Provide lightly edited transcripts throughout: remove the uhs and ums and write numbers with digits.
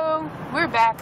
Hello, we're back.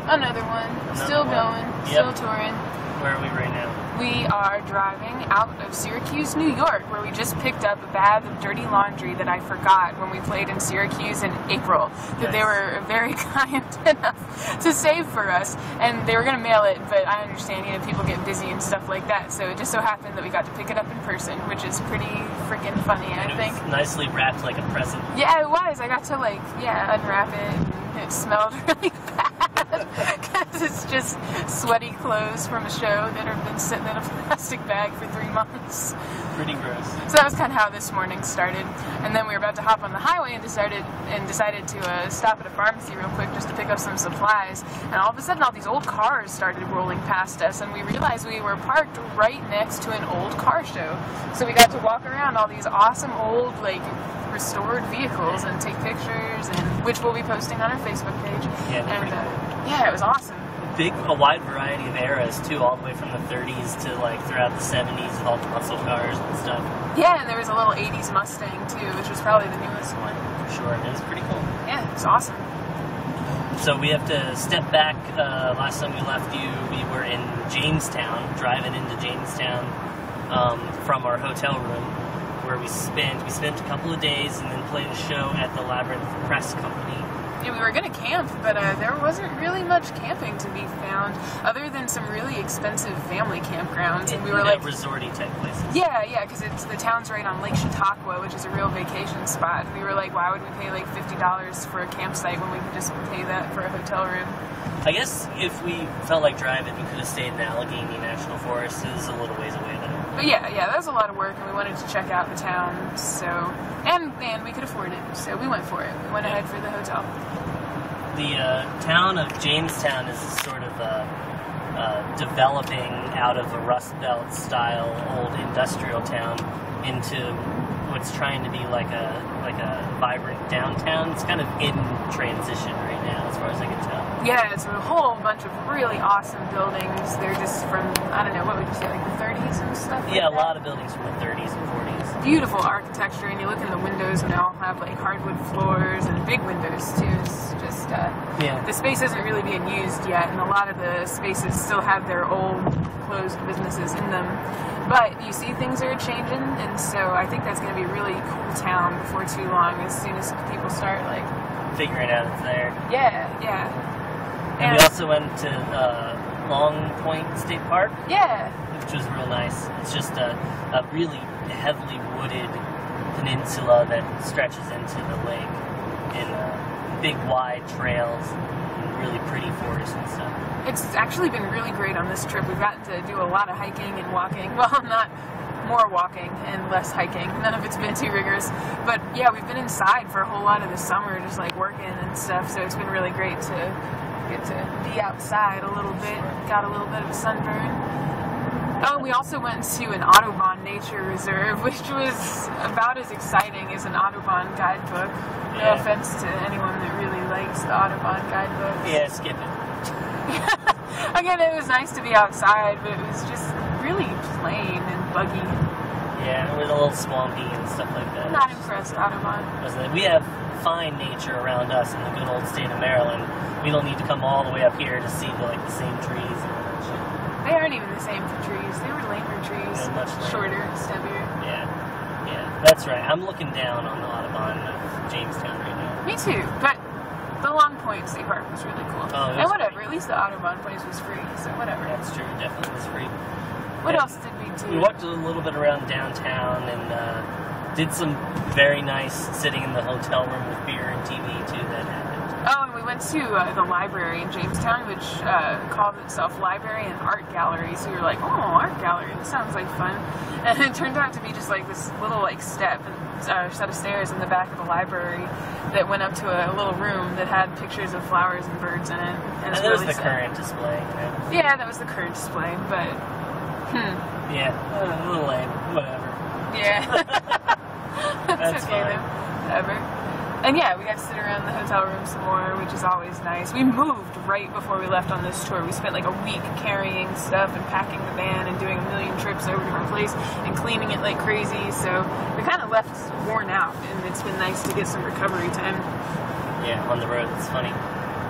Another one. Still going. Still touring. Where are we right now? We are driving out of Syracuse, New York, where we just picked up a bag of dirty laundry that I forgot when we played in Syracuse in April. That they were very kind enough to save for us, and they were going to mail it, but I understand, you know, people get busy and stuff like that, so it just so happened that we got to pick it up in person, which is pretty freaking funny, I think. It was nicely wrapped like a present. Yeah, it was. I got to, like, unwrap it, and it smelled really bad. Because it's just sweaty clothes from a show that have been sitting in a plastic bag for 3 months. Pretty gross. So that was kind of how this morning started. And then we were about to hop on the highway and decided to stop at a pharmacy real quick just to pick up some supplies. And all of a sudden all these old cars started rolling past us, and we realized we were parked right next to an old car show. So we got to walk around all these awesome old, like, restored vehicles and take pictures, and which we'll be posting on our Facebook page. Yeah, and yeah, it was awesome. A wide variety of eras too, all the way from the 30s to like throughout the 70s with all the muscle cars and stuff. Yeah, and there was a little 80s Mustang too, which was probably the newest one. For sure, it was pretty cool. Yeah, it was awesome. So we have to step back. Last time we left you, we were in Jamestown, driving into Jamestown from our hotel room, where we spent a couple of days and then played a show at the Labyrinth Press Co. Yeah, we were going to camp, but there wasn't really much camping to be found, other than some really expensive family campgrounds. And we were like, resorty type places. Yeah, because the town's right on Lake Chautauqua, which is a real vacation spot. And we were like, why would we pay like $50 for a campsite when we could just pay that for a hotel room? I guess if we felt like driving, we could have stayed in the Allegheny National Forest. It was a little ways away though. But yeah, that was a lot of work, and we wanted to check out the town, so, and we could afford it, so we went for it. We went ahead for the hotel. The town of Jamestown is sort of developing out of a Rust Belt style old industrial town into what's trying to be like a vibrant downtown. It's kind of in transition right now, as far as I can tell. Yeah, it's a whole bunch of really awesome buildings. They're just from, I don't know, what would you say, like the 30s and stuff? Yeah, a lot of buildings from the 30s and 40s. Beautiful architecture, and you look in the windows and they all have like hardwood floors and big windows too. It's just, the space isn't really being used yet, and a lot of the spaces still have their old closed businesses in them. But you see things are changing, and so I think that's going to be a really cool town before too long, as soon as people start like figuring out it's there. Yeah. And we also went to Long Point State Park. Yeah. Which was real nice. It's just a really heavily wooded peninsula that stretches into the lake in big wide trails and really pretty forest and stuff. It's actually been really great on this trip. We've gotten to do a lot of hiking and walking. Well, not more walking and less hiking. None of it's been too rigorous. But yeah, we've been inside for a whole lot of the summer, just like working and stuff, so it's been really great to get to be outside a little bit. Got a little bit of a sunburn. Oh, we also went to an Audubon Nature Reserve, which was about as exciting as an Audubon guidebook. No offense to anyone that really likes the Audubon guidebook. Yeah, skip it. Again, it was nice to be outside, but it was just really plain and buggy. Yeah, it was a little swampy and stuff like that. Not impressed, Audubon. We have fine nature around us in the good old state of Maryland. We don't need to come all the way up here to see the same trees and all that shit. They aren't even the same trees. They were lamer trees. Yeah, much lamer. Shorter, stubbier. Yeah, that's right. I'm looking down on the Audubon of Jamestown right now. Me too, but the Long Point State Park was really cool. Oh, and whatever, great. At least the Audubon place was free, so whatever. That's true, definitely was free. What else did we do? We walked a little bit around downtown and did some very nice sitting in the hotel room with beer and TV too. That happened. Oh, and we went to the library in Jamestown, which called itself Library and Art Gallery. So we were like, oh, art gallery, this sounds like fun. And it turned out to be just like this little step and set of stairs in the back of the library that went up to a little room that had pictures of flowers and birds in it. And that was the current display. Right? Yeah, that was the current display, but yeah, a little lame. Whatever. Yeah. That's okay fine. though. Whatever. And yeah, we got to sit around the hotel room some more, which is always nice. We moved right before we left on this tour. We spent like a week carrying stuff and packing the van and doing a million trips over to our place and cleaning it like crazy. So we kind of left worn out, and it's been nice to get some recovery time. Yeah, on the road. It's funny.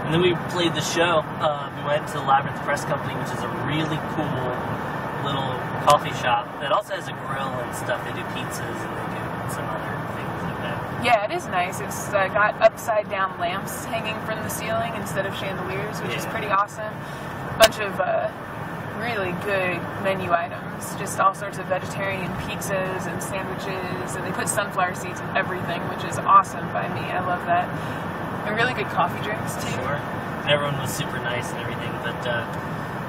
And then we played the show. We went to the Labyrinth Press Co, which is a really cool little coffee shop that also has a grill and stuff. They do pizzas and they do some other things like that. Yeah, it is nice. It's got upside down lamps hanging from the ceiling instead of chandeliers, which is pretty awesome. Bunch of really good menu items, just all sorts of vegetarian pizzas and sandwiches, and they put sunflower seeds in everything, which is awesome by me. I love that. And really good coffee drinks too. Sure. Everyone was super nice and everything, but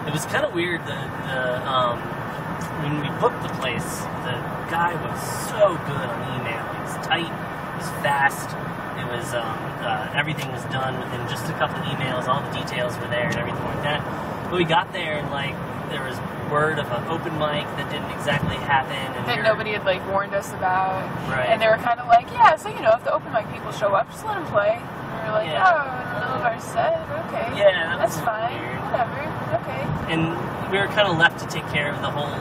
it was kind of weird. When we booked the place, the guy was so good on email. He was tight, it was fast. It was everything was done within just a couple of emails. All the details were there and everything like that. But we got there and there was word of an open mic that didn't exactly happen, and that nobody had warned us about. Right. And they were kind of like, yeah, so if the open mic people show up, just let them play. And we were like, oh, in the middle of our set, okay, yeah, that's fine, weird. Whatever, okay. And we were kind of left to take care of the whole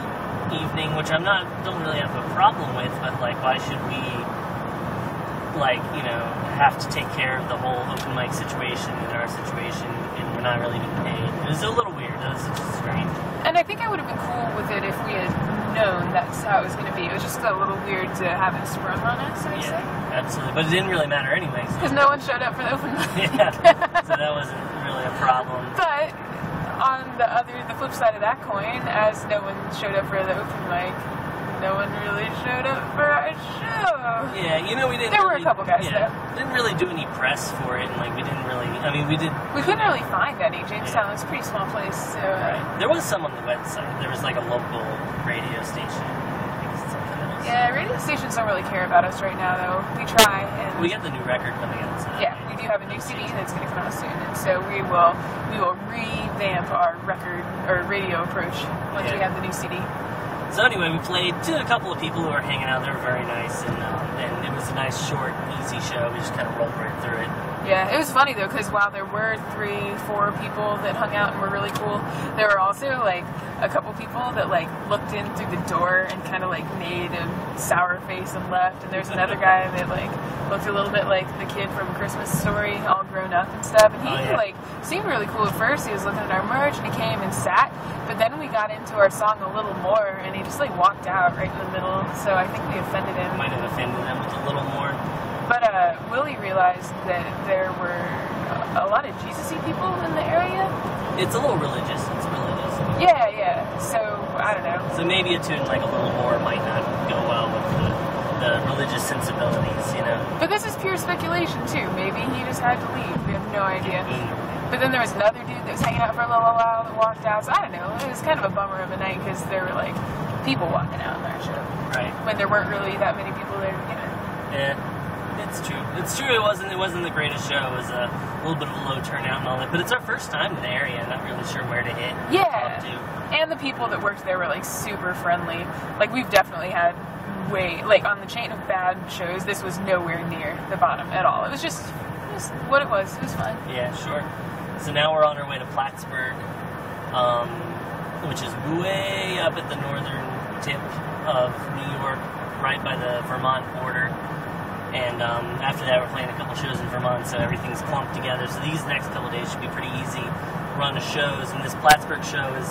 evening, which don't really have a problem with, but why should we have to take care of the whole open mic situation in our situation, and we're not really getting paid? It was a little weird. It was just strange. And I think I would have been cool with it if we had known that's how it was going to be. It was just a little weird to have it sprung on us, I'd say. Absolutely. But it didn't really matter anyway. Because no one showed up for the open mic. Yeah, so that wasn't really a problem. But on the flip side of that coin, as no one showed up for the open mic, no one really showed up for our show. Yeah, we didn't. There were a couple guys though. Didn't really do any press for it, and we didn't really. We did. We couldn't really find any. Jamestown was a pretty small place, so. Right. There was some on the website. There was a local radio station. I think something else. Yeah, radio stations don't really care about us right now, though. We try, and we got the new record coming out. So yeah, we do have a new CD that's going to come out soon, and so we will revamp our record or radio approach once we have the new CD. So anyway, we played to a couple of people who were hanging out. They were very nice, and it was a nice, short, easy show. We just kind of rolled right through it. Yeah, it was funny though, because while there were 3-4 people that hung out and were really cool, there were also a couple people that looked in through the door and kind of made a sour face and left. And there's another guy that looked a little bit like the kid from Christmas Story, all grown up and stuff. And he seemed really cool at first. He was looking at our merch and he came and sat. But then we got into our song a little more, and he just walked out right in the middle. So I think we offended him. Might have offended him a little more. But Willie realized that there were a lot of Jesus-y people in the area. It's a little religious. It's religious. Yeah. So, I don't know. So maybe a tune a little more might not go well with the religious sensibilities, But this is pure speculation, too. Maybe he just had to leave. We have no idea. But then there was another dude that was hanging out for a little while that walked out. So, I don't know. It was kind of a bummer of a night because there were, people walking out on our show. Right. When there weren't really that many people there, Yeah. It's true. It's true. It wasn't the greatest show. It was a little bit of a low turnout and all that. But it's our first time in the area. Not really sure where to hit. Yeah. And the people that worked there were super friendly. We've definitely had on the chain of bad shows, this was nowhere near the bottom at all. It was just what it was. It was fun. Yeah, sure. So now we're on our way to Plattsburgh, which is way up at the northern tip of New York, right by the Vermont border. And after that, we're playing a couple shows in Vermont, so everything's clumped together. So these next couple days should be pretty easy run of shows. And this Plattsburgh show is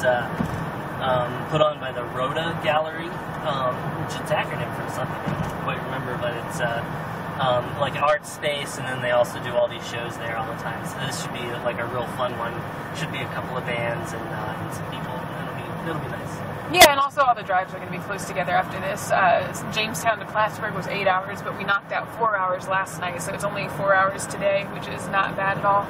put on by the Rhoda Gallery, which is an acronym for something I don't quite remember, but it's an art space, and then they also do all these shows there all the time. So this should be a real fun one. Should be a couple of bands and some people. It'll be nice. Yeah, and also all the drives are going to be close together after this. Jamestown to Plattsburgh was 8 hours, but we knocked out 4 hours last night, so it's only 4 hours today, which is not bad at all.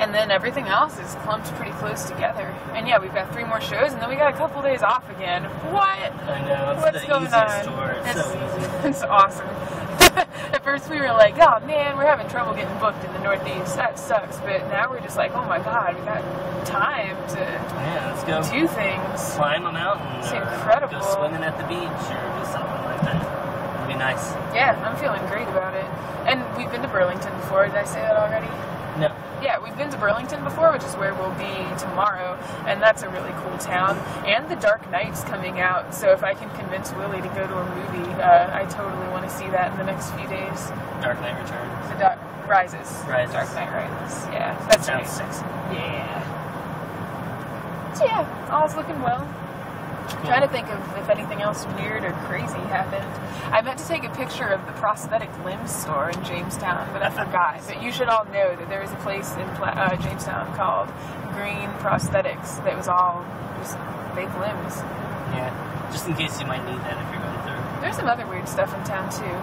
And then everything else is clumped pretty close together. And yeah, we've got 3 more shows, and then we got a couple days off again. What? I know, What's going on? Store. It's so easy. It's awesome. At first we were like, oh man, we're having trouble getting booked in the Northeast. That sucks. But now we're just like, oh my god, we got time to let's go do things. Climb a mountain. It's incredible. Go swimming at the beach or do something like that. It'll be nice. Yeah, I'm feeling great about it. And we've been to Burlington before. Did I say that already? No. Yeah, we've been to Burlington before, which is where we'll be tomorrow, and that's a really cool town. And The Dark Knight's coming out, so if I can convince Willie to go to a movie, I totally want to see that in the next few days. Dark Knight Returns. Rises. Rises. Dark Knight Rises. Yeah, that sounds sexy. Yeah. So yeah, all's looking well. Cool. Trying to think of if anything else weird or crazy happened. I meant to take a picture of the prosthetic limbs store in Jamestown, but I forgot. But you should all know that there is a place in Jamestown called Green Prosthetics that was all just fake limbs. Yeah, just in case you might need that if you're going through. There's some other weird stuff in town too.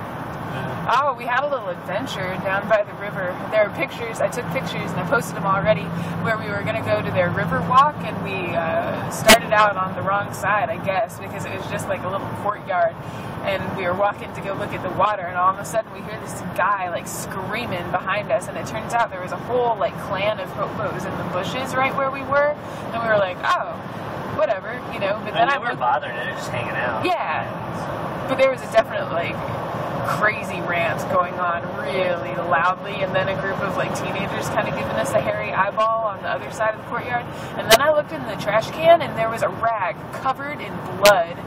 Oh, we had a little adventure down by the river. There are pictures, I took pictures and I posted them already, where we were going to go to their river walk, and we started out on the wrong side, I guess, because it was just like a little courtyard, and we were walking to go look at the water, and all of a sudden we hear this guy like screaming behind us, and it turns out there was a whole like clan of hobos in the bushes right where we were, and we were like, oh, whatever, you know. But then I never bothered it, just hanging out. Yeah, but there was a definite like crazy rant going on really loudly, and then a group of like teenagers kind of giving us a hairy eyeball on the other side of the courtyard, and then I looked in the trash can and there was a rag covered in blood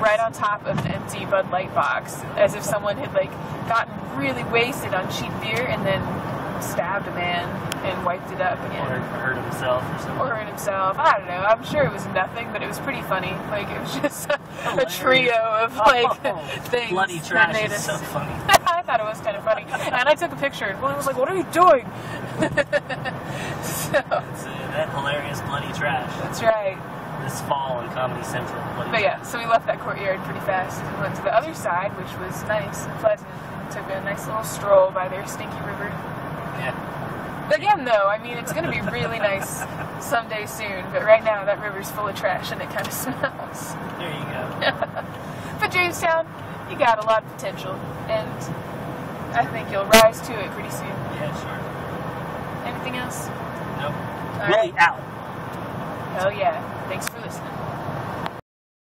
right on top of an empty Bud Light box, as if someone had like gotten really wasted on cheap beer and then stabbed a man and wiped it up again. Or hurt himself or something. Or hurt himself. I don't know. I'm sure it was nothing, but it was pretty funny. Like, it was just a trio of, like, things. Bloody trash is so funny. I thought it was kind of funny. And I took a picture, and Willie was like, what are you doing? So, that hilarious bloody trash. That's right. This fall on Comedy Central. But yeah, so we left that courtyard pretty fast and went to the other side, which was nice and pleasant. Took a nice little stroll by their stinky river. Yeah. Again, though, I mean, it's going to be really nice someday soon, but right now that river's full of trash and it kind of smells. There you go. But Jamestown, you got a lot of potential, and I think you'll rise to it pretty soon. Yeah, sure. Anything else? Nope. All Willie right. out. Hell yeah. Thanks for listening.